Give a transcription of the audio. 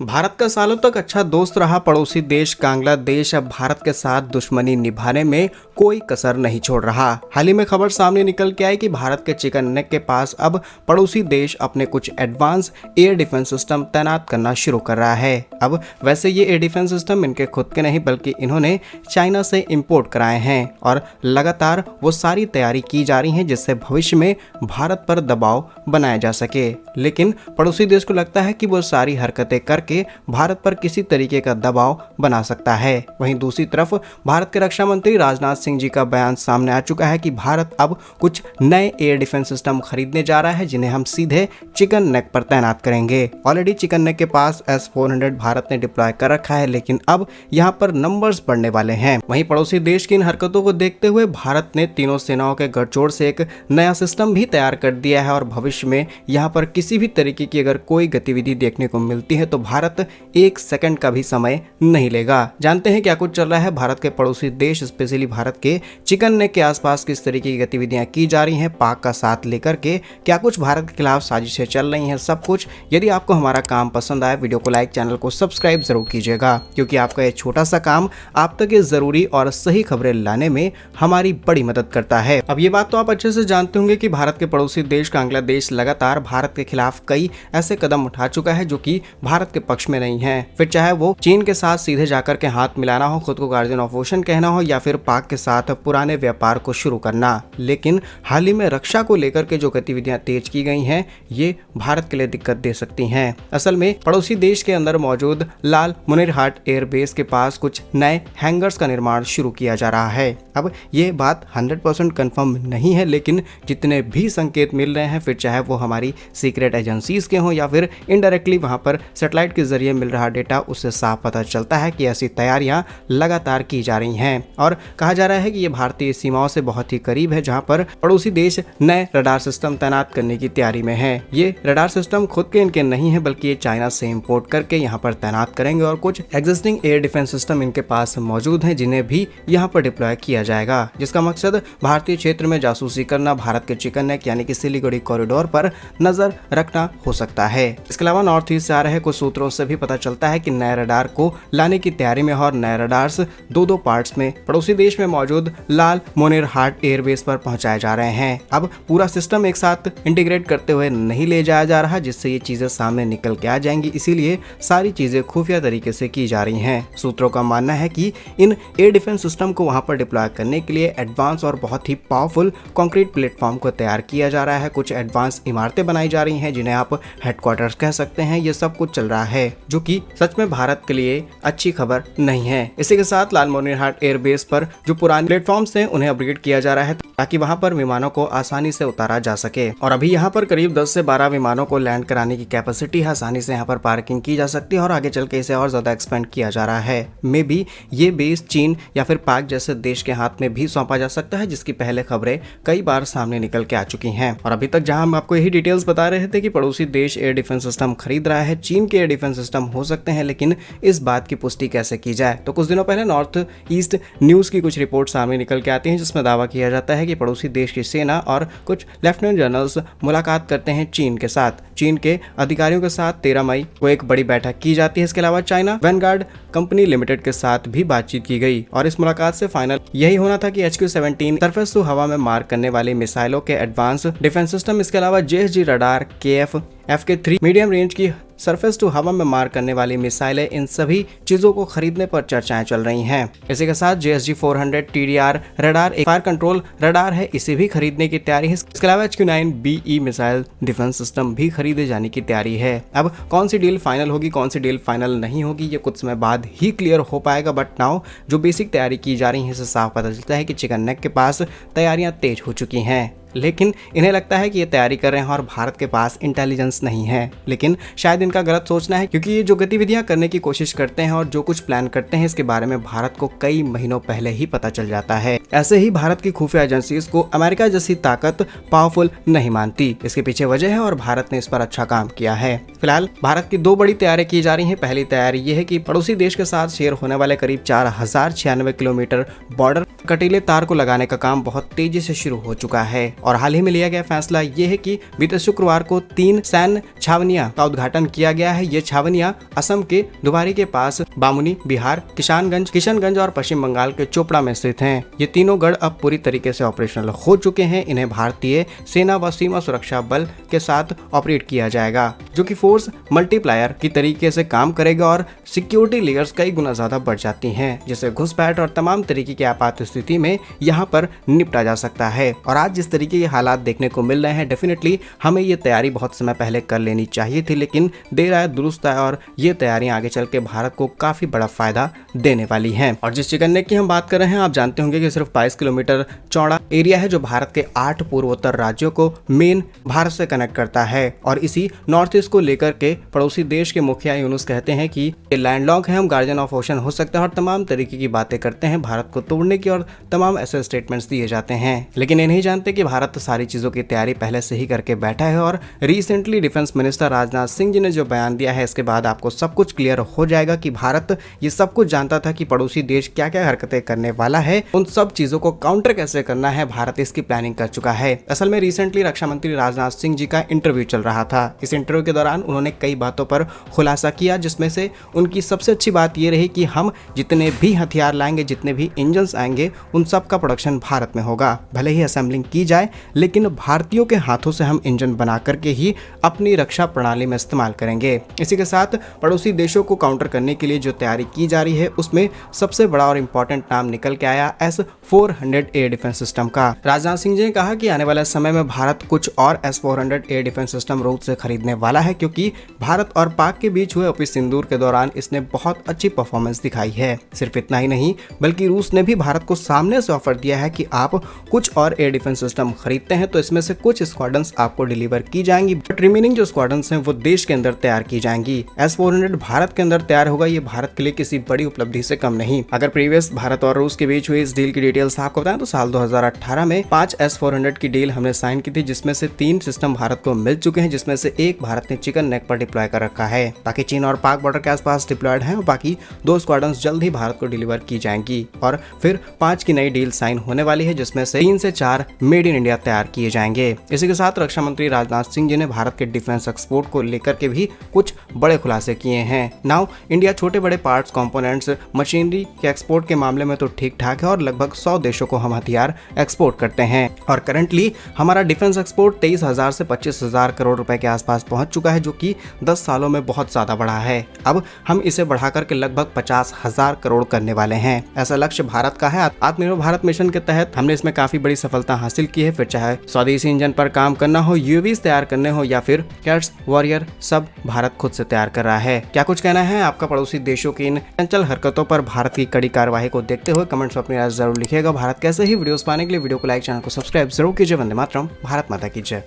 भारत का सालों तक अच्छा दोस्त रहा पड़ोसी देश बांग्लादेश अब भारत के साथ दुश्मनी निभाने में कोई कसर नहीं छोड़ रहा। हाल ही में खबर सामने निकल के आई कि भारत के चिकन नेक के पास अब पड़ोसी देश अपने कुछ एडवांस एयर डिफेंस सिस्टम तैनात करना शुरू कर रहा है। अब वैसे ये एयर डिफेंस सिस्टम इनके खुद के नहीं बल्कि इन्होंने चाइना से इंपोर्ट कराए हैं और लगातार वो सारी तैयारी की जा रही है जिससे भविष्य में भारत पर दबाव बनाया जा सके। लेकिन पड़ोसी देश को लगता है कि वो सारी हरकतें करके भारत पर किसी तरीके का दबाव बना सकता है। वहीं दूसरी तरफ भारत के रक्षा मंत्री राजनाथ सिंह जी का बयान सामने आ चुका है कि भारत अब कुछ नए एयर डिफेंस सिस्टम खरीदने जा रहा है जिन्हें हम सीधे चिकन नेक पर तैनात करेंगे। ऑलरेडी चिकन नेक के पास S-400 भारत ने डिप्लॉय कर रखा है, लेकिन अब यहाँ पर नंबर्स बढ़ने वाले हैं। वहीं पड़ोसी देश की इन हरकतों को देखते हुए भारत ने तीनों सेनाओं के गठजोड़ से एक नया सिस्टम भी तैयार कर दिया है और भविष्य में यहाँ पर किसी भी तरीके की अगर कोई गतिविधि देखने को मिलती है तो भारत एक सेकंड का भी समय नहीं लेगा। जानते हैं क्या कुछ चल रहा है भारत के पड़ोसी देश स्पेशली भारत के चिकन नेक के आसपास किस तरीके की गतिविधियां की जा रही हैं, पाक का साथ लेकर के क्या कुछ भारत के खिलाफ साजिशें चल रही हैं, सब कुछ। यदि आपको हमारा काम पसंद आए वीडियो को लाइक, चैनल को सब्सक्राइब जरूर कीजिएगा क्योंकि आपका ये छोटा सा काम आप तक ये जरूरी और सही खबरें लाने में हमारी बड़ी मदद करता है। अब ये बात तो आप अच्छे से जानते होंगे कि भारत के पड़ोसी देश बांग्लादेश लगातार भारत के खिलाफ कई ऐसे कदम उठा चुका है जो कि भारत के पक्ष में नहीं है। फिर चाहे वो चीन के साथ सीधे जाकर के हाथ मिलाना हो, खुद को गार्जियन ऑफ ओशन कहना हो या फिर पाक के साथ पुराने व्यापार को शुरू करना। लेकिन हाल ही में रक्षा को लेकर के जो गतिविधियां तेज की गई हैं ये भारत के लिए दिक्कत दे सकती हैं। असल में पड़ोसी देश के अंदर मौजूद लाल मुनिरहाट एयरबेस के पास कुछ नए हैंगर्स का निर्माण शुरू किया जा रहा है। अब ये बात 100% कंफर्म नहीं है, लेकिन जितने भी संकेत मिल रहे हैं फिर चाहे वो हमारी सीक्रेट एजेंसीज के हों या फिर इनडायरेक्टली वहां पर सैटेलाइट के जरिए मिल रहा डेटा, उससे साफ पता चलता है कि ऐसी तैयारियां लगातार की जा रही हैं और कहा जा रहा है कि ये भारतीय सीमाओं से बहुत ही करीब है जहां पर पड़ोसी देश नए रडार सिस्टम तैनात करने की तैयारी में है। ये रडार सिस्टम खुद के इनके नहीं है बल्कि ये चाइना से इंपोर्ट करके यहाँ पर तैनात करेंगे और कुछ एग्जिस्टिंग एयर डिफेंस सिस्टम इनके पास मौजूद हैं जिन्हें भी यहाँ पर डिप्लॉय किया जाएगा, जिसका मकसद भारतीय क्षेत्र में जासूसी करना, भारत के चिकन नेक यानी कि सिलीगुड़ी कॉरिडोर पर नजर रखना हो सकता है। इसके अलावा नॉर्थ ईस्ट से आ रहे कुछ सूत्रों से भी पता चलता है कि नए रडार को लाने की तैयारी में और नए रडार्स दो पार्ट्स में पड़ोसी देश में मौजूद लाल मुनिरहाट एयरबेस पर पहुंचाए जा रहे हैं। अब पूरा सिस्टम एक साथ इंटीग्रेट करते हुए नहीं ले जाया जा रहा जिससे ये चीजें सामने निकल के आ जाएंगी, इसीलिए सारी चीजें खुफिया तरीके से की जा रही हैं। सूत्रों का मानना है कि इन एयर डिफेंस सिस्टम को वहां पर डिप्लॉय करने के लिए एडवांस और बहुत ही पावरफुल कंक्रीट प्लेटफॉर्म को तैयार किया जा रहा है। कुछ एडवांस इमारतें बनाई जा रही हैं जिन्हें आप हेडक्वार्टर्स कह सकते हैं। ये सब कुछ चल रहा है जो कि सच में भारत के लिए अच्छी खबर नहीं है। इसी के साथ लाल मुनिरहाट एयरबेस पर जो पुराने प्लेटफॉर्म्स हैं उन्हें अपग्रेड किया जा रहा है ताकि वहां पर विमानों को आसानी से उतारा जा सके और अभी यहाँ पर करीब 10 से 12 विमानों को लैंड कराने की कैपेसिटी है। आसानी से यहाँ पर पार्किंग की जा सकती है और आगे चल के इसे और ज्यादा एक्सपेंड किया जा रहा है। मे बी ये बेस चीन या फिर पाक जैसे देश के हाथ में भी सौंपा जा सकता है जिसकी पहले खबरें कई बार सामने निकल के आ चुकी हैं। और अभी तक जहां हम आपको यही डिटेल्स बता रहे थे कि पड़ोसी देश एयर डिफेंस सिस्टम खरीद रहा है, चीन के एयर डिफेंस सिस्टम हो सकते हैं, लेकिन इस बात की पुष्टि कैसे की जाए। तो कुछ दिनों पहले नॉर्थ ईस्ट न्यूज की कुछ रिपोर्ट सामने निकल के आती हैं जिसमें दावा किया जाता है कि पड़ोसी देश की सेना और कुछ लेफ्टिनेंट जनरल्स मुलाकात करते हैं चीन के साथ। चीन के अधिकारियों के साथ 13 मई को एक बड़ी बैठक की जाती है। इसके अलावा चाइना वैनगार्ड कंपनी लिमिटेड के साथ भी बातचीत की गई और इस मुलाकात से फाइनल यही होना था कि HQ-17 सरफेस टू हवा में मार करने वाली मिसाइलों के एडवांस डिफेंस सिस्टम, इसके अलावा JSG radar, KF FK3 medium range की सरफेस टू हवा में मार करने वाली मिसाइलें, इन सभी चीजों को खरीदने पर चर्चाएं चल रही हैं। इसी के साथ JSG-400 TDR रडार एक फायर कंट्रोल रडार है, इसे भी खरीदने की तैयारी है। इसके अलावा HQ-9BE मिसाइल डिफेंस सिस्टम भी खरीदे जाने की तैयारी है। अब कौन सी डील फाइनल होगी, कौन सी डील फाइनल नहीं होगी, ये कुछ समय बाद ही क्लियर हो पाएगा। बट नाउ जो बेसिक तैयारी की जा रही है इससे साफ पता चलता है कि चिकन नेक के पास तैयारियां तेज हो चुकी हैं, लेकिन इन्हें लगता है कि ये तैयारी कर रहे हैं और भारत के पास इंटेलिजेंस नहीं है। लेकिन शायद इनका गलत सोचना है क्योंकि ये जो गतिविधियां करने की कोशिश करते हैं और जो कुछ प्लान करते हैं इसके बारे में भारत को कई महीनों पहले ही पता चल जाता है। ऐसे ही भारत की खुफिया एजेंसीज को अमेरिका जैसी ताकत पावरफुल नहीं मानती। इसके पीछे वजह है और भारत ने इस पर अच्छा काम किया है। फिलहाल भारत की 2 बड़ी तैयारी की जा रही है। पहली तैयारी ये है कि पड़ोसी देश के साथ शेयर होने वाले करीब 4096 किलोमीटर बॉर्डर कटीले तार को लगाने का काम बहुत तेजी से शुरू हो चुका है। और हाल ही में लिया गया फैसला ये है कि बीते शुक्रवार को 3 सैन्य छावनियां का उद्घाटन किया गया है। ये छावनियां असम के दुबारी के पास बामुनी, बिहार, किशनगंज और पश्चिम बंगाल के चोपड़ा में स्थित हैं। ये तीनों गढ़ अब पूरी तरीके से ऑपरेशनल हो चुके हैं। इन्हें भारतीय सेना व सीमा सुरक्षा बल के साथ ऑपरेट किया जाएगा, जो कि फोर्स मल्टीप्लायर की तरीके से काम करेगा और सिक्योरिटी लेयर्स कई गुना ज्यादा बढ़ जाती हैं, जिससे घुसपैठ और तमाम तरीके की आपात स्थिति में यहाँ पर निपटा जा सकता है। और आज जिस तरीके के हालात देखने को मिल रहे हैं, डेफिनेटली हमें ये तैयारी बहुत समय पहले कर लेनी चाहिए थी, लेकिन देर आए दुरुस्त आए और ये तैयारियां आगे चल के भारत को काफी बड़ा फायदा देने वाली हैं। और जिस चिकन नेक की हम बात कर रहे हैं, आप जानते होंगे कि सिर्फ 22 किलोमीटर चौड़ा एरिया है, जो भारत के 8 पूर्वोत्तर राज्यों को मेन भारत से कनेक्ट करता है। और इसी नॉर्थ ईस्ट को लेकर के पड़ोसी देश के मुखिया यूनुस कहते हैं कि ये लैंडलॉक है, हम गार्जियन ऑफ ओशन हो सकते हैं, और तमाम तरीके की बातें करते हैं भारत को तोड़ने की, और तमाम ऐसे स्टेटमेंट्स दिए जाते हैं। लेकिन ये नहीं जानते कि भारत सारी चीजों की तैयारी पहले से ही करके बैठा है। और recently defence minister Rajnath Singh ji ने जो बयान दिया है, इसके बाद आपको सब कुछ क्लियर हो जाएगा कि भारत ये सब कुछ जानता था कि पड़ोसी देश क्या क्या हरकतें करने वाला है। उन सब चीजों को काउंटर कैसे करना है, भारत इसकी प्लानिंग कर चुका है। असल में रिसेंटली रक्षा मंत्री राजनाथ सिंह जी का इंटरव्यू चल रहा था। इस इंटरव्यू के दौरान उन्होंने कई बातों पर खुलासा किया, जिसमें से उनकी सबसे अच्छी बात यह रही कि हम जितने भी हथियार लाएंगे, जितने भी इंजन्स आएंगे, उन सब का प्रोडक्शन भारत में होगा। भले ही असेंबलिंग की जाए, लेकिन भारतीयों के हाथों से हम इंजन बना करके ही अपनी रक्षा प्रणाली में इस्तेमाल करेंगे। इसी के साथ पड़ोसी देशों को काउंटर करने के लिए जो तैयारी की जा रही है, उसमें सबसे बड़ा और इंपॉर्टेंट नाम निकल के आया S-400 एयर डिफेंस सिस्टम का। राजनाथ सिंह जी ने कहा कि आने वाले समय में भारत कुछ और S-400 एयर डिफेंस सिस्टम रूस से खरीदने वाला है, क्योंकि भारत और पाक के बीच हुए ऑपरेशन सिंदूर के दौरान इसने बहुत अच्छी परफॉर्मेंस दिखाई है। सिर्फ इतना ही नहीं, बल्कि रूस ने भी भारत को सामने से ऑफर दिया है कि आप कुछ और एयर डिफेंस सिस्टम खरीदते हैं तो इसमें से कुछ स्क्वाड्रंस आपको डिलीवर की जाएंगी, बट रिमेनिंग जो स्क्वाड्रंस हैं वो देश के अंदर तैयार की जाएंगी। S-400 भारत के अंदर तैयार होगा, ये भारत के लिए किसी बड़ी उपलब्धि से कम नहीं। अगर प्रीवियस भारत और रूस के बीच हुई इस डील की डिटेल्स आपको बताएं तो साल 2018 में 5 S-400 की डील हमने साइन की थी, जिसमें से 3 सिस्टम भारत को मिल चुके हैं, जिसमें से एक भारत ने चिकन नेक पर डिप्लॉय कर रखा है। बाकी चीन और पाक बॉर्डर के आसपास डिप्लॉयड हैं, और बाकी 2 स्क्वाड्रंस जल्द ही भारत को डिलीवर की जाएंगी। और फिर 5 की नई डील साइन होने वाली है, जिसमें से 3 से 4 मेड इन इंडिया तैयार किए जाएंगे। इसी के साथ रक्षा मंत्री राजनाथ सिंह जी ने भारत के डिफेंस एक्सपोर्ट को लेकर के भी कुछ बड़े खुलासे किए हैं। नाउ इंडिया छोटे बड़े पार्ट्स, कंपोनेंट्स, मशीनरी के एक्सपोर्ट के मामले में तो ठीक ठाक है, और लगभग 100 देशों को हम हथियार एक्सपोर्ट करते हैं। और करंटली हमारा डिफेंस एक्सपोर्ट 23,000 से 25,000 करोड़ रुपए के आसपास पहुंच चुका है, जो कि 10 सालों में बहुत ज्यादा बढ़ा है। अब हम इसे बढ़ाकर के लगभग 50,000 करोड़ करने वाले हैं। ऐसा लक्ष्य भारत का है। आत्मनिर्भर भारत मिशन के तहत हमने इसमें काफी बड़ी सफलता हासिल की है। फिर चाहे स्वदेशी इंजन पर काम करना हो, यूएवीज तैयार करने हो, या फिर कैट्स, वॉरियर, सब भारत खुद से तैयार कर रहा है। क्या कुछ कहना है आपका पड़ोसी देशों की इन चंचल हरकतों पर भारत की कड़ी कार्यवाही को देखते हुए? कमेंट्स में अपनी राय जरूर लिखिएगा। भारत कैसे ही वीडियोस पाने के लिए वीडियो को लाइक, चैनल को सब्सक्राइब जरूर कीजिए। वंदे मातरम, भारत माता की जय।